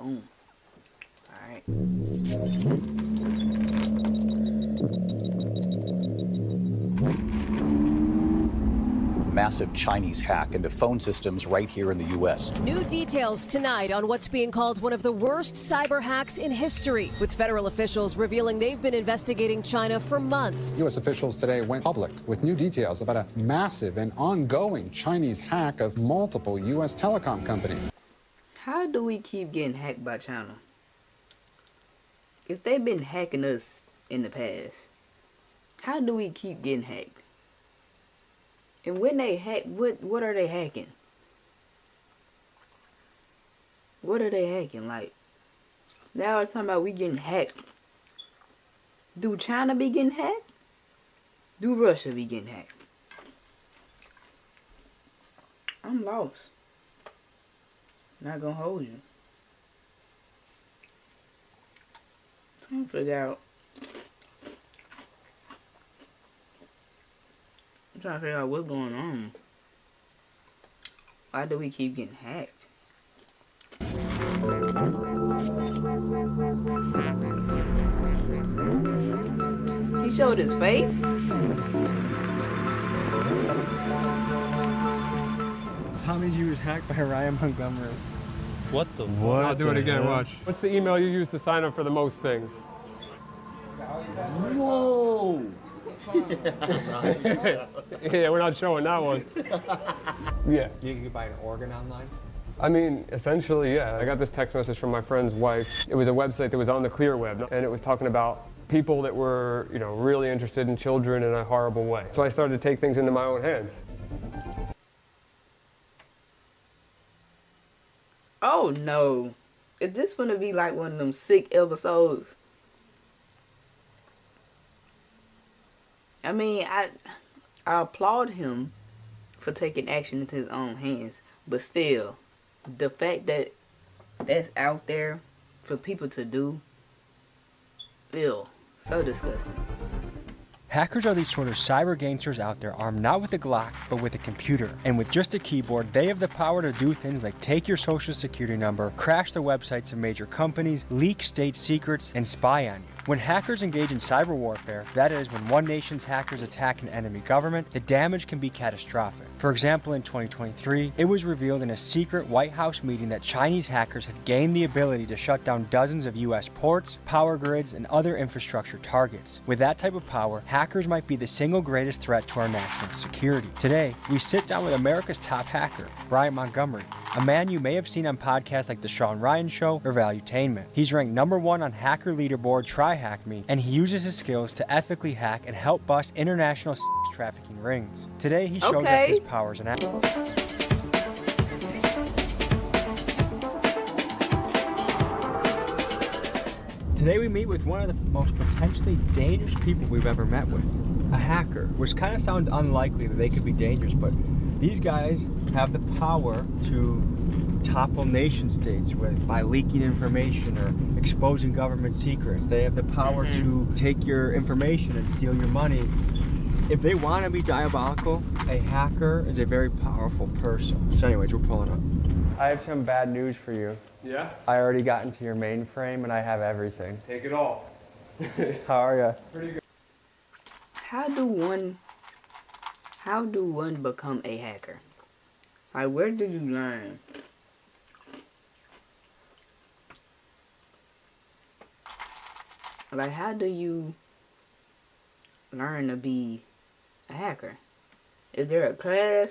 Boom. All right. Massive Chinese hack into phone systems right here in the U.S. New details tonight on what's being called one of the worst cyber hacks in history, with federal officials revealing they've been investigating China for months. U.S. officials today went public with new details about a massive and ongoing Chinese hack of multiple U.S. telecom companies. How do we keep getting hacked by China? If they've been hacking us in the past, how do we keep getting hacked? And when they hack, what are they hacking? What are they hacking? Like, now we're talking about we getting hacked. Do China be getting hacked? Do Russia be getting hacked? I'm lost. Not gonna hold you. Trying to figure out. I'm trying to figure out what's going on. Why do we keep getting hacked? He showed his face? Tommy G was hacked by Ryan Montgomery. What the fuck? What? I'll do it again, watch. What's the email you use to sign up for the most things? Whoa! Yeah, we're not showing that one. Yeah. You can buy an organ online? I mean, essentially, yeah. I got this text message from my friend's wife. It was a website that was on the clear web, and it was talking about people that were, you know, really interested in children in a horrible way. So I started to take things into my own hands. Oh no. Is this gonna be like one of them sick episodes? I mean, I applaud him for taking action into his own hands, but still, the fact that that's out there for people to do, ew, so disgusting. Hackers are these sort of cyber gangsters out there armed not with a Glock, but with a computer. And with just a keyboard, they have the power to do things like take your social security number, crash the websites of major companies, leak state secrets, and spy on you. When hackers engage in cyber warfare, that is, when one nation's hackers attack an enemy government, the damage can be catastrophic. For example, in 2023, it was revealed in a secret White House meeting that Chinese hackers had gained the ability to shut down dozens of US ports, power grids, and other infrastructure targets. With that type of power, hackers might be the single greatest threat to our national security. Today, we sit down with America's top hacker, Ryan Montgomery, a man you may have seen on podcasts like The Sean Ryan Show or Valuetainment. He's ranked #1 on hacker leaderboard TryHackMe, and he uses his skills to ethically hack and help bust international sex trafficking rings. Today, he shows us his powers in action. Today we meet with one of the most potentially dangerous people we've ever met with, a hacker, which kind of sounds unlikely that they could be dangerous, but these guys have the power to topple nation states by leaking information or exposing government secrets. They have the power to take your information and steal your money. If they want to be diabolical, a hacker is a very powerful person. So anyways, we're pulling up. I have some bad news for you. Yeah? I already got into your mainframe and I have everything. Take it all. How are you? Pretty good. How do one become a hacker? Like, where do you learn? Like, how do you learn to be a hacker? Is there a class?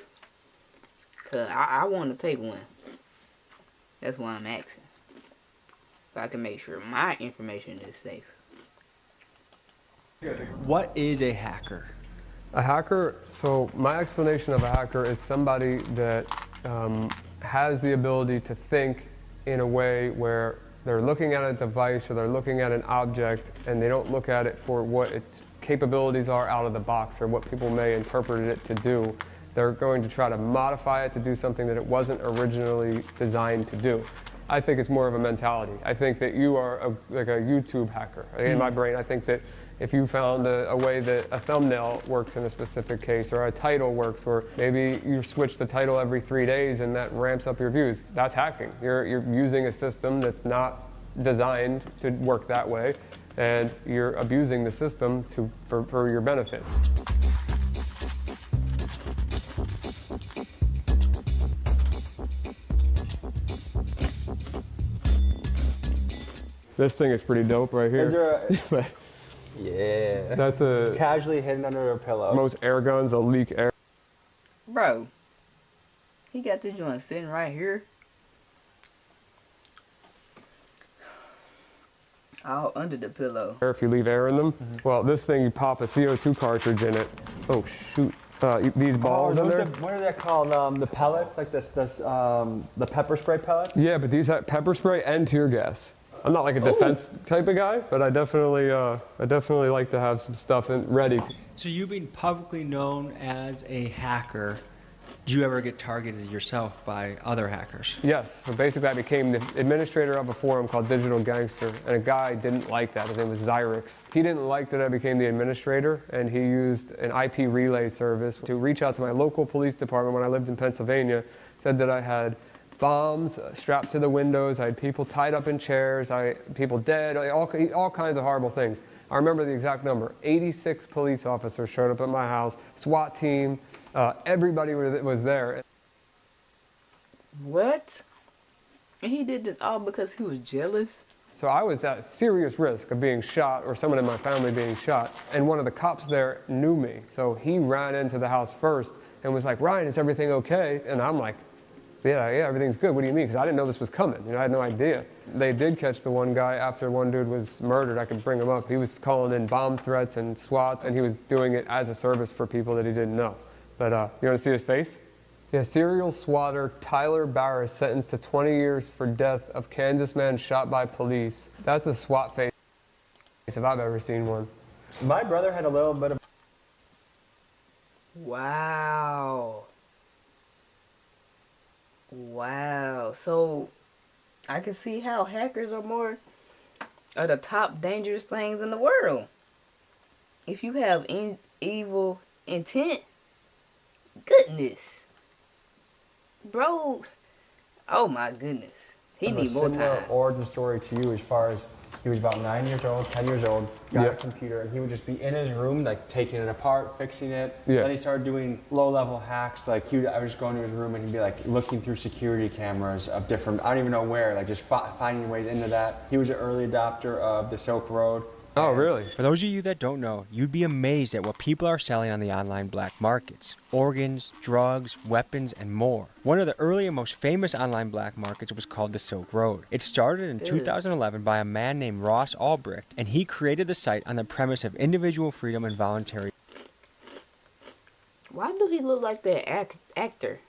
Cause I want to take one. That's why I'm asking. So I can make sure my information is safe. What is a hacker? A hacker, so my explanation of a hacker is somebody that has the ability to think in a way where they're looking at a device or they're looking at an object and they don't look at it for what its capabilities are out of the box or what people may interpret it to do. They're going to try to modify it to do something that it wasn't originally designed to do. I think it's more of a mentality. I think that you are like a YouTube hacker. In my brain, I think that if you found a way that a thumbnail works in a specific case, or a title works, or maybe you switch the title every 3 days and that ramps up your views, that's hacking. You're using a system that's not designed to work that way, and you're abusing the system for your benefit. This thing is pretty dope right here. Is there a, yeah. That's a casually hidden under a pillow. Most air guns will leak air. Bro, he got this joint sitting right here. All under the pillow. If you leave air in them, well, this thing, you pop a CO2 cartridge in it. Oh shoot! These balls in there. What are they called? The pellets, like the pepper spray pellets. Yeah, but these have pepper spray and tear gas. I'm not like a defense type of guy, but I definitely like to have some stuff ready. So you being publicly known as a hacker, did you ever get targeted yourself by other hackers? Yes. So basically, I became the administrator of a forum called Digital Gangster, and a guy didn't like that. His name was Xyrix. He didn't like that I became the administrator, and he used an IP relay service to reach out to my local police department when I lived in Pennsylvania, said that I had bombs strapped to the windows, I had people tied up in chairs, people dead, all kinds of horrible things. I remember the exact number. 86 police officers showed up at my house, SWAT team, everybody was there. What? And he did this all because he was jealous? So I was at serious risk of being shot, or someone in my family being shot, and one of the cops there knew me. So he ran into the house first and was like, "Ryan, is everything okay?" And I'm like, yeah, everything's good. What do you mean? Because I didn't know this was coming. I had no idea. They did catch the one guy after one dude was murdered. I could bring him up. He was calling in bomb threats and SWATs, and he was doing it as a service for people that he didn't know. But you want to see his face? Yeah, serial swatter Tyler Barris sentenced to 20 years for death of Kansas man shot by police. That's a SWAT face if I've ever seen one. My brother had a little bit of... Wow. Wow. So I can see how hackers are the top dangerous things in the world. If you have evil intent, goodness. Bro, oh my goodness. He need more time. Origin story to you as far as he was about 9 years old, 10 years old, got a computer, and he would just be in his room, like taking it apart, fixing it. Yeah. Then he started doing low-level hacks. Like I would just go into his room and he'd be like looking through security cameras of different, I don't even know where, like just finding ways into that. He was an early adopter of the Silk Road. Oh, really? For those of you that don't know, you'd be amazed at what people are selling on the online black markets. Organs, drugs, weapons, and more. One of the early and most famous online black markets was called the Silk Road. It started in 2011 by a man named Ross Ulbricht, and he created the site on the premise of individual freedom and voluntary. Why do he look like that actor?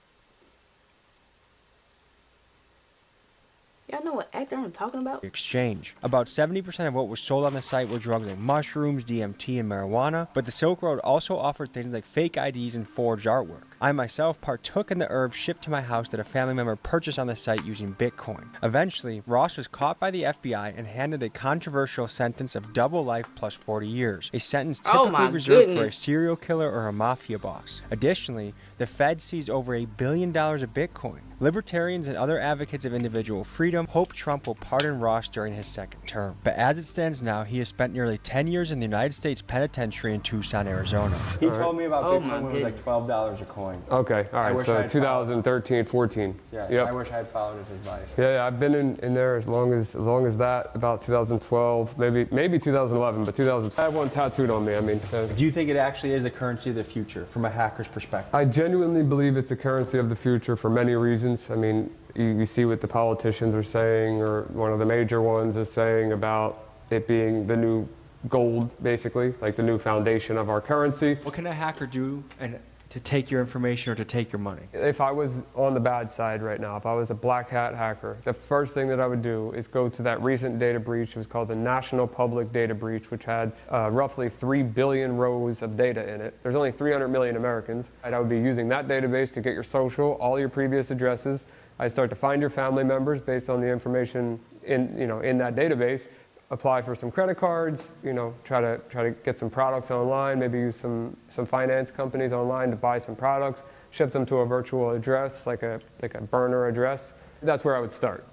Y'all know what actor I'm talking about? Exchange. About 70% of what was sold on the site were drugs like mushrooms, DMT, and marijuana, but the Silk Road also offered things like fake IDs and forged artwork. I myself partook in the herbs shipped to my house that a family member purchased on the site using Bitcoin. Eventually, Ross was caught by the FBI and handed a controversial sentence of double life plus 40 years, a sentence typically reserved for a serial killer or a mafia boss. Additionally, the Fed seized over $1 billion of Bitcoin. Libertarians and other advocates of individual freedom hope Trump will pardon Ross during his second term. But as it stands now, he has spent nearly 10 years in the United States Penitentiary in Tucson, Arizona. He told me about Bitcoin when it was like $12 a coin. Okay, all right, so 2013, 14. Yes, Yep. I wish I had followed his advice. Yeah, I've been in there as long as that, about 2012, maybe 2011, but 2012. I have one tattooed on me, I mean. Do you think it actually is the currency of the future from a hacker's perspective? I genuinely believe it's a currency of the future for many reasons. I mean, you see what the politicians are saying, or one of the major ones is saying about it being the new gold, basically, like the new foundation of our currency. What can a hacker do to take your information or to take your money? If I was on the bad side right now, if I was a black hat hacker, the first thing that I would do is go to that recent data breach. It was called the National Public Data Breach, which had roughly 3 billion rows of data in it. There's only 300 million Americans. And I would be using that database to get your social, all your previous addresses. I'd start to find your family members based on the information in that database. apply for some credit cards, you know, try to get some products online, maybe use some finance companies online to buy some products, ship them to a virtual address, like a burner address. That's where I would start.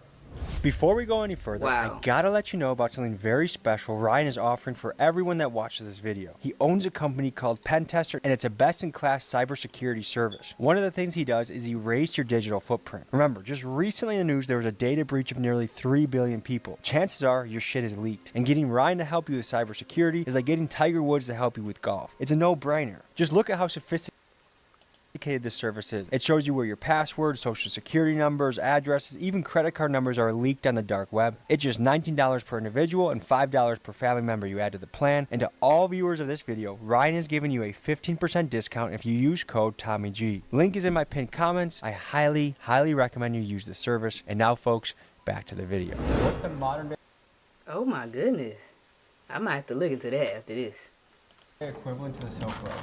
Before we go any further, Wow. I gotta let you know about something very special Ryan is offering for everyone that watches this video. He owns a company called Pentester, and it's a best-in-class cybersecurity service. One of the things he does is erase your digital footprint. Remember, just recently in the news, there was a data breach of nearly 3 billion people. Chances are your shit is leaked. And getting Ryan to help you with cybersecurity is like getting Tiger Woods to help you with golf. It's a no-brainer. Just look at how sophisticated this service is. It shows you where your passwords, social security numbers, addresses, even credit card numbers are leaked on the dark web. It's just $19 per individual and $5 per family member you add to the plan. And to all viewers of this video, Ryan is giving you a 15% discount if you use code TommyG. Link is in my pinned comments. I highly, highly recommend you use this service. And now, folks, back to the video. What's the modern day Oh my goodness. I might have to look into that after this. equivalent to the Silk Road,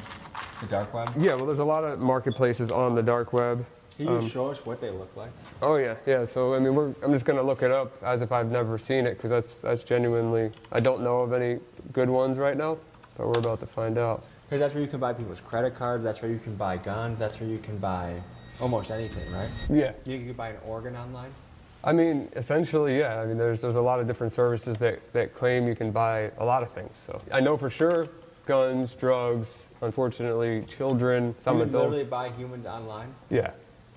the dark web? Yeah, well, there's a lot of marketplaces on the dark web. Can you show us what they look like? Oh yeah. So I mean, I'm just gonna look it up as if I've never seen it, because that's genuinely, I don't know of any good ones right now, but we're about to find out. Because that's where you can buy people's credit cards, that's where you can buy guns, that's where you can buy almost anything, right? Yeah. You can buy an organ online? I mean, essentially, yeah. I mean, there's a lot of different services that claim you can buy a lot of things. So I know for sure, guns, drugs, unfortunately, children, some you adults. literally buy humans online? Yeah.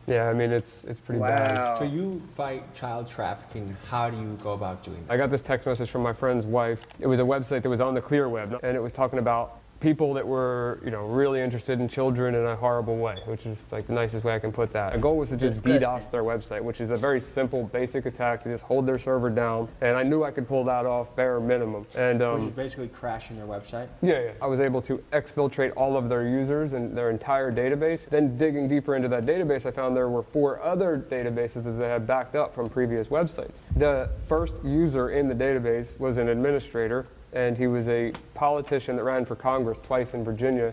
I mean, it's pretty bad. So you fight child trafficking. How do you go about doing that? I got this text message from my friend's wife. It was a website that was on the clear web, and it was talking about people that were, you know, really interested in children in a horrible way, which is like the nicest way I can put that. The goal was to just Disgusting. DDoS their website, which is a very simple, basic attack to just hold their server down. And I knew I could pull that off bare minimum. And Which is basically crashing their website? yeah, I was able to exfiltrate all of their users and their entire database. Then digging deeper into that database, I found there were 4 other databases that they had backed up from previous websites. The first user in the database was an administrator, and he was a politician that ran for Congress twice in Virginia.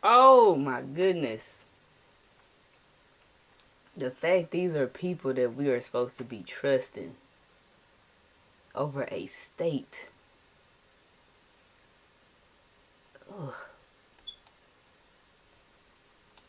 Oh my goodness. The fact these are people that we are supposed to be trusting over a state. Ugh.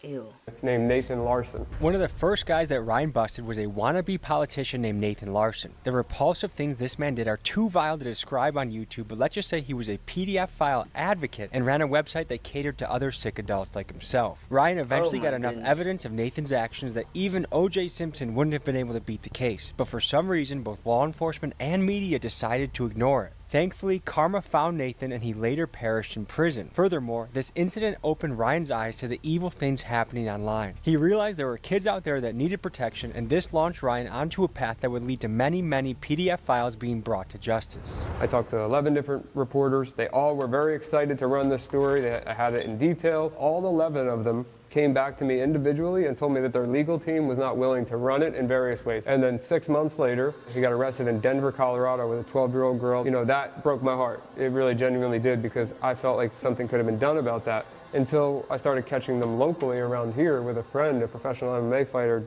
Ew. Named Nathan Larson. One of the first guys that Ryan busted was a wannabe politician named Nathan Larson. The repulsive things this man did are too vile to describe on YouTube, but let's just say he was a PDF file advocate and ran a website that catered to other sick adults like himself. Ryan eventually Oh got my enough goodness. evidence of Nathan's actions that even O.J. Simpson wouldn't have been able to beat the case, but for some reason both law enforcement and media decided to ignore it. Thankfully, karma found Nathan and he later perished in prison. Furthermore, this incident opened Ryan's eyes to the evil things happening online. He realized there were kids out there that needed protection, and this launched Ryan onto a path that would lead to many, many PDF files being brought to justice. I talked to 11 different reporters. They all were very excited to run this story. I had it in detail. All 11 of them came back to me individually and told me that their legal team was not willing to run it in various ways. And then 6 months later, he got arrested in Denver, Colorado with a 12-year-old girl. You know, that broke my heart. It really genuinely did, because I felt like something could have been done about that, until I started catching them locally around here with a friend, a professional MMA fighter,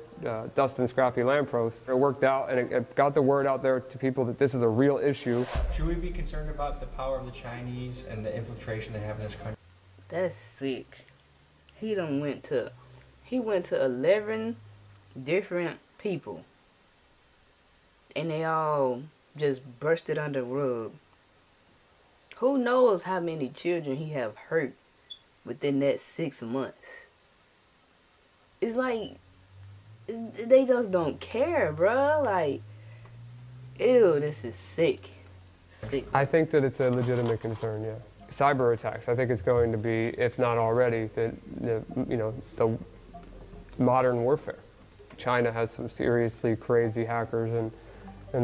Dustin Scrappy Lampros. It worked out, and it got the word out there to people that this is a real issue. Should we be concerned about the power of the Chinese and the infiltration they have in this country? That's sick. He went to 11 different people, and they all just brushed it under the rug. Who knows how many children he have hurt within that 6 months? It's like they just don't care, bruh. Like, ew, this is sick. Sick. I think that it's a legitimate concern, yeah. Cyber attacks, I think it's going to be, if not already, the modern warfare. China has some seriously crazy hackers, and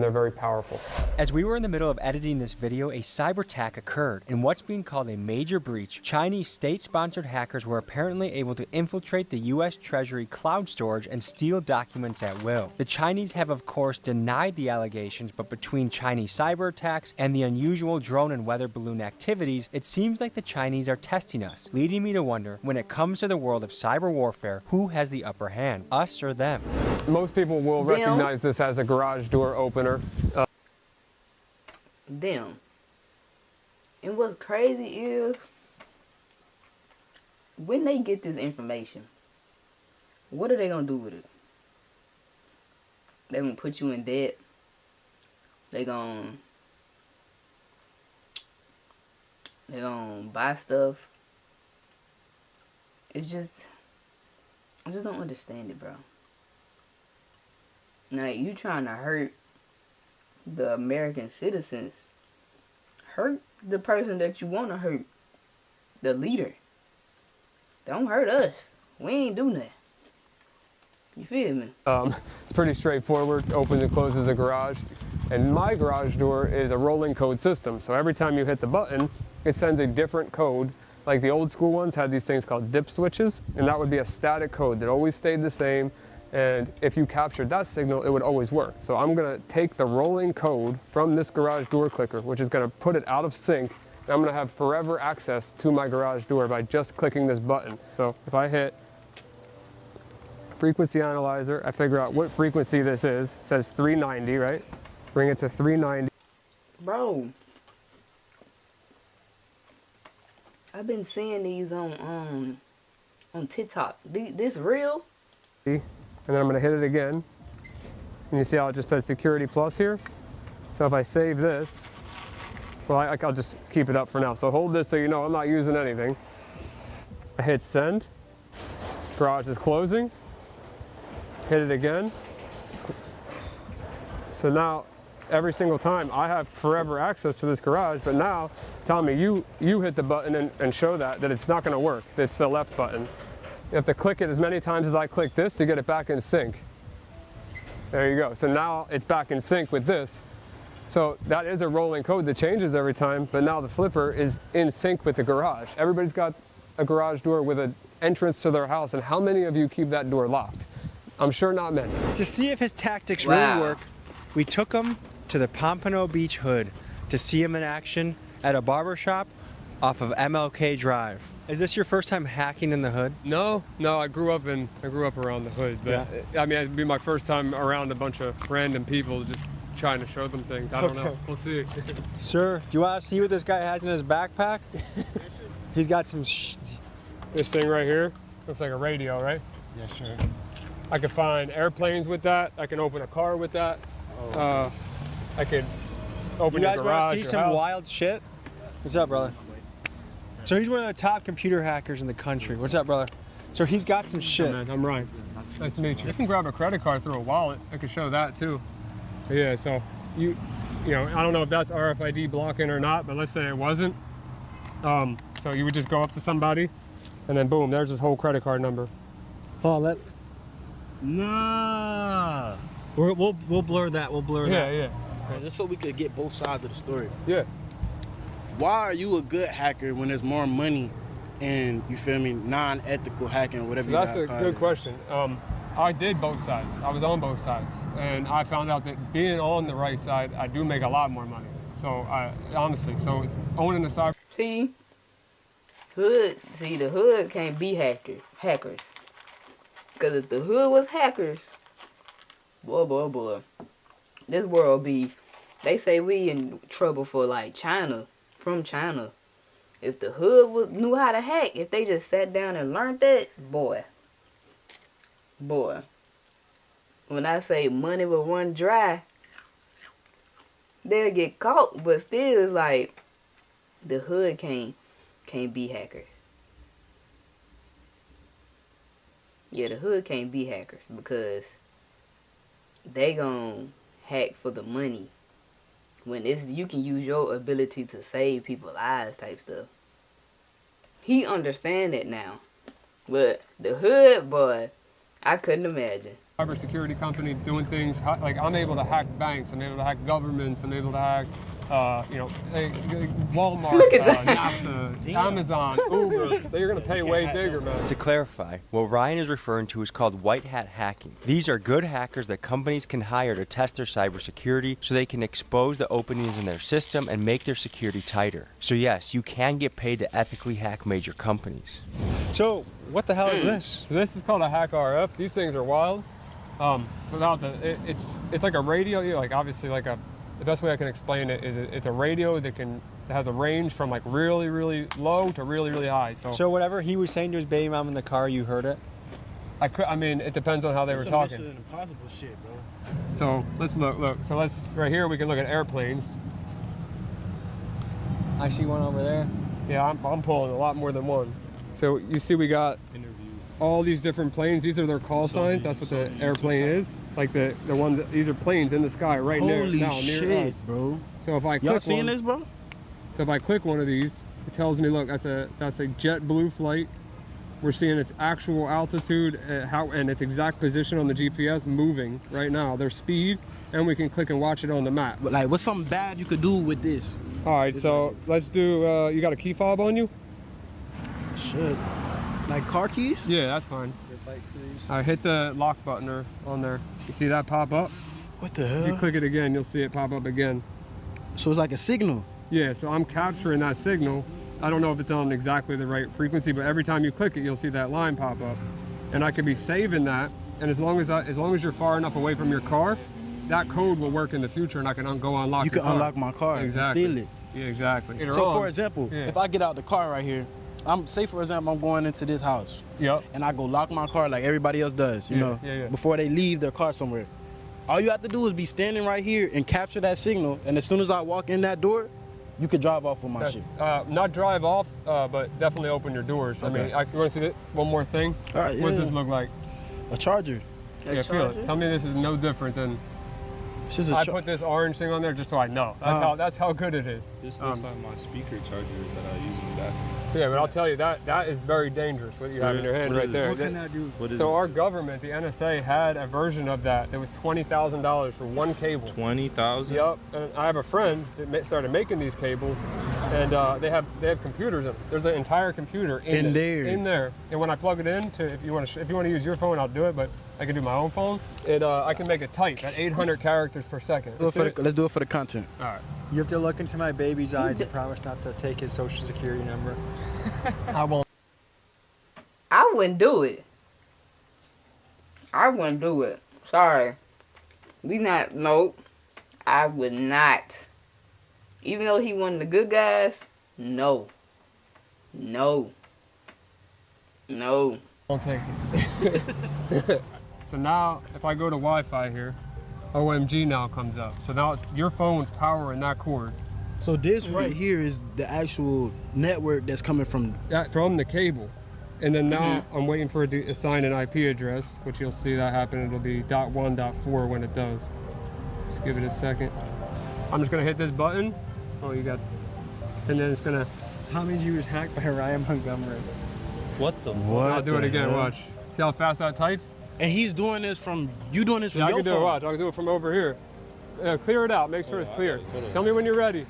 they're very powerful. As we were in the middle of editing this video, a cyber attack occurred. In what's being called a major breach, Chinese state-sponsored hackers were apparently able to infiltrate the U.S. Treasury cloud storage and steal documents at will. The Chinese have, of course, denied the allegations, but between Chinese cyber attacks and the unusual drone and weather balloon activities, it seems like the Chinese are testing us, leading me to wonder, when it comes to the world of cyber warfare, who has the upper hand, us or them? Most people will Them? recognize this as a garage door opener. opener. Them. And what's crazy is when they get this information, what are they gonna do with it? They gonna put you in debt. They gonna buy stuff. I just don't understand it, bro. Now you trying to hurt the American citizens. Hurt the person that you want to hurt. The leader. Don't hurt us. We ain't do nothing. You feel me? It's pretty straightforward. Opens and closes a garage. And my garage door is a rolling code system. So every time you hit the button, it sends a different code. Like the old school ones had these things called dip switches, and that would be a static code that always stayed the same. And if you captured that signal, it would always work. So I'm gonna take the rolling code from this garage door clicker, which is gonna put it out of sync, and I'm gonna have forever access to my garage door by just clicking this button. So if I hit frequency analyzer, I figure out what frequency this is. It says 390, right? Bring it to 390. Bro, I've been seeing these on TikTok. This real? And then I'm gonna hit it again. And you see how it just says security plus here? So if I save this, well, I'll just keep it up for now. So hold this so you know I'm not using anything. I hit send. Garage is closing. Hit it again. So now, every single time I have forever access to this garage, but now, Tommy, you hit the button and show that it's not gonna work. It's the left button. You have to click it as many times as I click this to get it back in sync. There you go. So now it's back in sync with this. So that is a rolling code that changes every time, but now the flipper is in sync with the garage. Everybody's got a garage door with an entrance to their house, and how many of you keep that door locked? I'm sure not many. To see if his tactics Wow. really work, we took him to the Pompano Beach Hood to see him in action at a barber shop off of MLK Drive. Is this your first time hacking in the hood? No, I grew up around the hood, but I mean, it'd be my first time around a bunch of random people just trying to show them things. I don't know. We'll see. Sir, do you want to see what this guy has in his backpack? He's got some This thing right here looks like a radio, right? Yes, sir. I could find airplanes with that. I can open a car with that. I could open You your guys garage. want to see your some house. wild shit? What's up, brother? So he's one of the top computer hackers in the country. What's up, brother? So he's got some shit. Man, I'm Ryan. Nice to meet you. You can grab a credit card through a wallet. I could show that too. But yeah, so you know, I don't know if that's RFID blocking or not, but let's say it wasn't. So you would just go up to somebody, and then boom, there's his whole credit card number. Hold on, Nah. We'll blur that. We'll blur that. Yeah. Just so we could get both sides of the story. Yeah. Why are you a good hacker when there's more money and, you feel me, non-ethical hacking or whatever So you that's gotta a call good it? question. I did both sides. I was on both sides, and I found out that being on the right side, I do make a lot more money. So honestly, owning the cyber. The hood can't be hackers. Because if the hood was hackers, boy, this world be, they say we in trouble for like China, from China. If the hood knew how to hack, if they just sat down and learned that, boy. When I say money will run dry, they'll get caught, but still it's like, the hood can't be hackers. Yeah, the hood can't be hackers because they gon' hack for the money. When you can use your ability to save people's lives type stuff. He understand it now. But the hood, boy, I couldn't imagine. Cybersecurity company doing things like I'm able to hack banks, I'm able to hack governments, I'm able to hack, Walmart, Look at that. NASA, Amazon, Uber. They're gonna pay way bigger, man. To clarify, what Ryan is referring to is called white hat hacking. These are good hackers that companies can hire to test their cybersecurity so they can expose the openings in their system and make their security tighter. So yes, you can get paid to ethically hack major companies. So what the hell is this? So this is called a hack RF. These things are wild. Without it's like a radio. Like obviously the best way I can explain it is it's a radio that has a range from like really, really low to really, really high. So whatever he was saying to his baby mom in the car, you heard it? I mean, it depends on how they were talking. Mission Impossible shit, bro. So let's look. So right here we can look at airplanes. I see one over there. Yeah, I'm pulling a lot more than one. So you see we got all these different planes. These are their call signs. That's what the airplane is. Like the one, these are planes in the sky right now near us. Bro. So if I Y'all click seeing this, bro? So if I click one of these, it tells me, look, that's a JetBlue flight. We're seeing its actual altitude and its exact position on the GPS moving right now, their speed, and we can click and watch it on the map. But like, what's something bad you could do with this? All right, so let's do, you got a key fob on you? Shit. Like car keys? Yeah, that's fine. All right, hit the lock button on there. You see that pop up? What the hell? You click it again, you'll see it pop up again. So it's like a signal? Yeah, so I'm capturing that signal. I don't know if it's on exactly the right frequency, but every time you click it, you'll see that line pop up. And I could be saving that, and as long as you're far enough away from your car, that code will work in the future, and I can go unlock your car. You can unlock my car and steal it. Yeah, exactly. So for example, if I get out the car right here, say for example, I'm going into this house. Yep. And I go lock my car like everybody else does, you know, before they leave their car somewhere. All you have to do is be standing right here and capture that signal, and as soon as I walk in that door, you could drive off with my shit. Not drive off, but definitely open your doors. Okay. I mean, you want to see one more thing? All right, what does this look like? A charger. Yeah, feel it. Tell me this is no different than. I put this orange thing on there just so I know. That's how good it is. This looks like my speaker charger that I use in the bathroom. Yeah, but I'll tell you that is very dangerous what you have in your hand right there. What can I do? What is so it? our government, the NSA, had a version of that. It was $20,000 for one cable. 20,000? Yep. And I have a friend that started making these cables, and they have computers. There's an entire computer in there. And when I plug it in, if you want to use your phone, I'll do it. But I can do my own phone. I can make it type at 800 characters per second. Let's do it for the content. All right. You have to look into my baby's eyes and promise not to take his social security number. I won't. I wouldn't do it. I wouldn't do it. Sorry. Nope. I would not. Even though he one of the good guys, no. No. No. I'll take it. So now, if I go to Wi-Fi here, OMG now comes up. So now it's your phone's powering that cord. So this right here is the actual network that's coming from the cable. And then now I'm waiting for it to assign an IP address, which you'll see that happen. It'll be .1.4 when it does. Just give it a second. I'm just gonna hit this button. Oh, you got, and then it's gonna. Tommy G was hacked by Ryan Montgomery. What the? What? I'll do it again. Watch. See how fast that types? And he's doing this from your phone. I can do it. Watch. I can do it from over here. Clear it out. Make sure it's clear. Tell me when you're ready.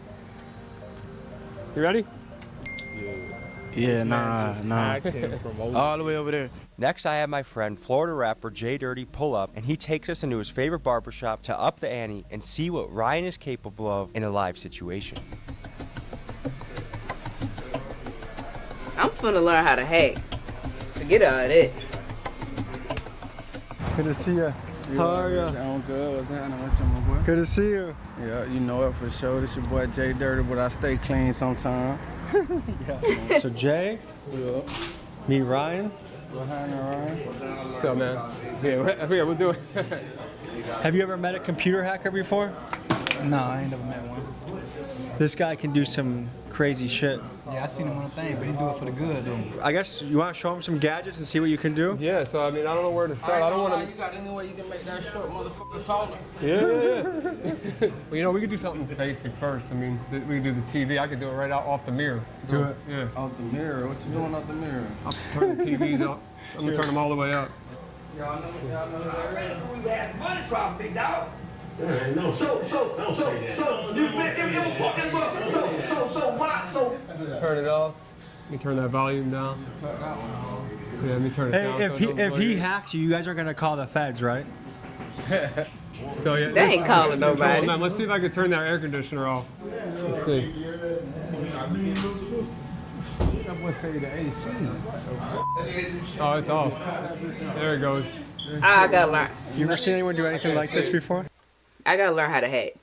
You ready? Yeah, nah. All the way over there. Next, I have my friend, Florida rapper J Dirty, pull up, and he takes us into his favorite barbershop to up the ante and see what Ryan is capable of in a live situation. I'm finna learn how to hack. Forget all that. Good to see you. How are you? I'm good. What's happening? What's up, my boy? Good to see you. Yeah, you know it for sure. This your boy Jay Dirty, but I stay clean sometime. Yeah. So Jay, meet Ryan. What's happening, Ryan? What's up, man? Yeah, we'll do it. Have you ever met a computer hacker before? No, I ain't never met one. This guy can do some crazy shit. Yeah, I seen him on a thing, but he do it for the good, though. I guess you want to show him some gadgets and see what you can do? Yeah, so I mean, I don't know where to start. I don't want to. You got any way you can make that short motherfucker taller? Yeah. Well, you know, we could do something basic first. I mean, we could do the TV. I could do it right out off the mirror. Do it. Yeah. Off the mirror? What you doing off the mirror? I'll turn the TVs up. I'm gonna turn them all the way up. Y'all know that. We had money problem, big dog. So, why? So. Turn it off. Let me turn that volume down. Yeah, let me turn it down. If he hacks you, you guys are gonna call the feds, right? So yeah, They ain't calling nobody. Let's see if I can turn that air conditioner off. Let's see. That boy say the AC. Oh, it's off. There it goes. I gotta learn. You ever seen anyone do anything like this before? I gotta learn how to hack.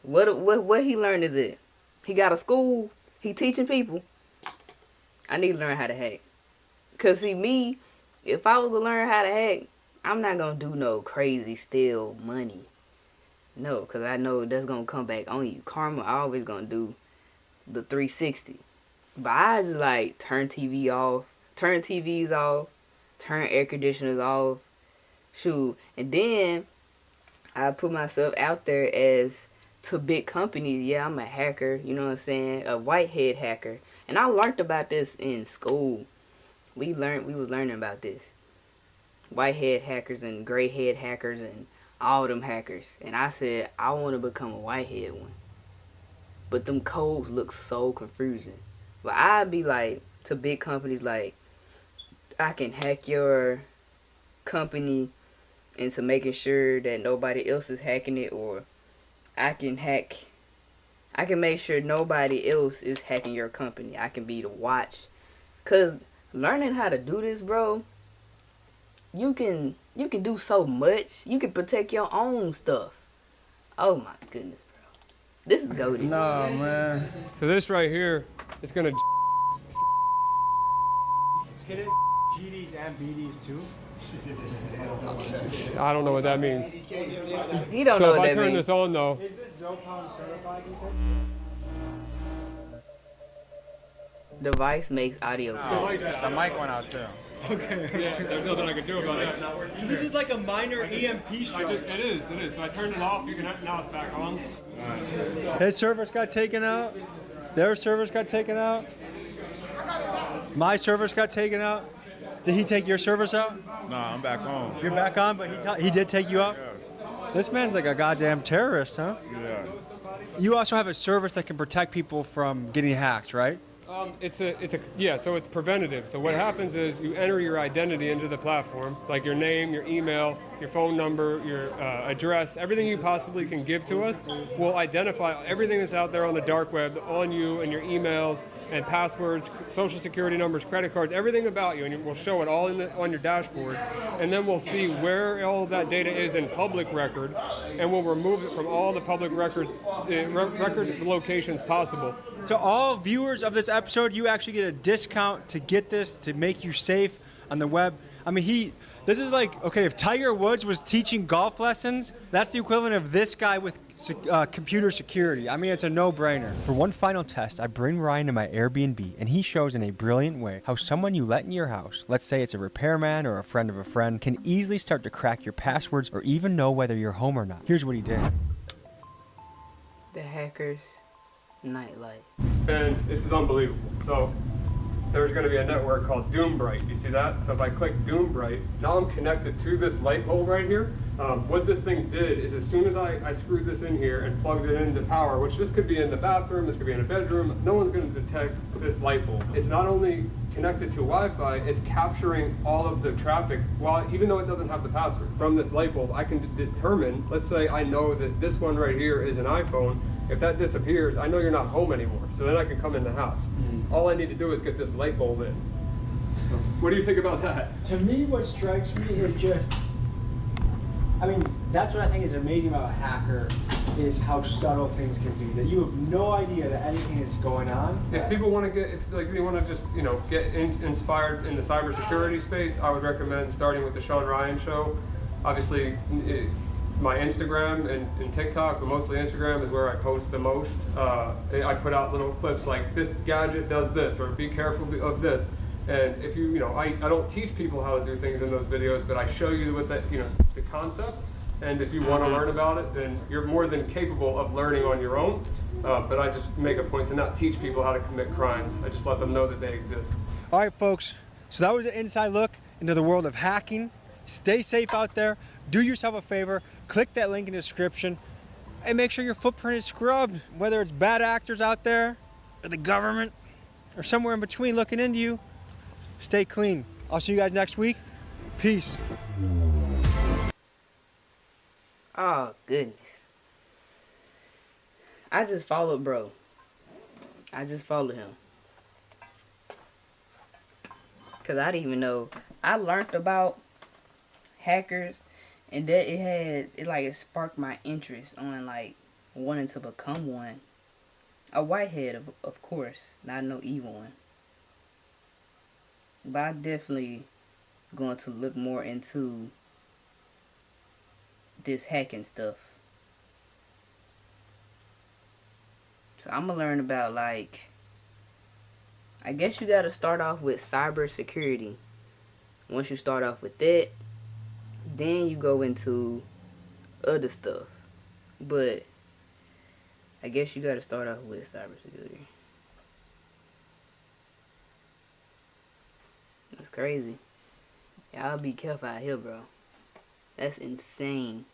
What he learned is it? He got a school. He teaching people. I need to learn how to hack. Cause see me, if I was to learn how to hack, I'm not gonna do no crazy steal money. No, cause I know that's gonna come back on you. Karma always gonna do the 360. But I just like turn TVs off, turn air conditioners off, shoot, and then I put myself out there as to big companies. Yeah, I'm a hacker, you know what I'm saying? A whitehead hacker. And I learned about this in school. We was learning about this. Whitehead hackers and grayhead hackers and all them hackers. And I said, I want to become a whitehead one. But them codes look so confusing. But I'd be like, to big companies, like, I can hack your company into making sure that nobody else is hacking it, or I can make sure nobody else is hacking your company. I can be the watch. Cause learning how to do this, bro, you can do so much. You can protect your own stuff. Oh my goodness, bro. This is goated. No, man. So this right here is gonna Hit it, GDs and BDs too. I don't know what that means. He don't know So what if I that turn means. this on though, Is this Zopalm certified, you think? Device makes audio. The mic went out too. okay. Yeah, there's nothing I can do about that. So this is like a minor EMP strike. It is. So I turned it off. You can now it's back on. His servers got taken out. Their servers got taken out. My servers got taken out. Did he take your servers out? Nah, I'm back on. You're back on, but he did take you out? Yeah. This man's like a goddamn terrorist, huh? Yeah. You also have a service that can protect people from getting hacked, right? So it's preventative. So what happens is you enter your identity into the platform, like your name, your email, your phone number, your address, everything you possibly can give to us. We'll identify everything that's out there on the dark web on you and your emails and passwords, social security numbers, credit cards, everything about you, and we'll show it all on your dashboard. And then we'll see where all of that data is in public record, and we'll remove it from all the public records, record locations possible. To all viewers of this episode, you actually get a discount to get this, to make you safe on the web. I mean, this is like, okay, if Tiger Woods was teaching golf lessons, that's the equivalent of this guy with computer security. I mean, it's a no-brainer. For one final test, I bring Ryan to my Airbnb, and he shows in a brilliant way how someone you let in your house, let's say it's a repairman or a friend of a friend, can easily start to crack your passwords or even know whether you're home or not. Here's what he did. The hackers nightlight. And this is unbelievable. So there's going to be a network called Doombright. You see that? So if I click Doombright, now I'm connected to this light bulb right here. What this thing did is as soon as I screwed this in here and plugged it into power, which this could be in the bathroom, this could be in a bedroom, no one's going to detect this light bulb. It's not only connected to Wi-Fi, it's capturing all of the traffic, even though it doesn't have the password. From this light bulb, I can determine, let's say I know that this one right here is an iPhone. If that disappears, I know you're not home anymore. So then I can come in the house. All I need to do is get this light bulb in. What do you think about that? To me, what strikes me is just, I mean, that's what I think is amazing about a hacker, is how subtle things can be. That you have no idea that anything is going on. If people want to they want to just, get inspired in the cybersecurity space, I would recommend starting with the Sean Ryan Show. Obviously, my Instagram and TikTok, but mostly Instagram is where I post the most. I put out little clips like, this gadget does this, or be careful of this. And if I don't teach people how to do things in those videos, but I show you what the concept. And if you want to learn about it, then you're more than capable of learning on your own. But I just make a point to not teach people how to commit crimes. I just let them know that they exist. All right, folks. So that was an inside look into the world of hacking. Stay safe out there. Do yourself a favor. Click that link in the description and make sure your footprint is scrubbed, whether it's bad actors out there or the government or somewhere in between looking into you. Stay clean. I'll see you guys next week. Peace. Oh, goodness. I just followed bro. I just followed him. Because I didn't even know. I learned about hackers, and that it sparked my interest on like wanting to become one. A whitehead, of course, not no evil one. But I definitely going to look more into this hacking stuff. So I'm gonna learn about, like, I guess you gotta start off with cybersecurity. Once you start off with that, then you go into other stuff. But I guess you gotta start off with cybersecurity. That's crazy. Y'all be careful out here, bro. That's insane.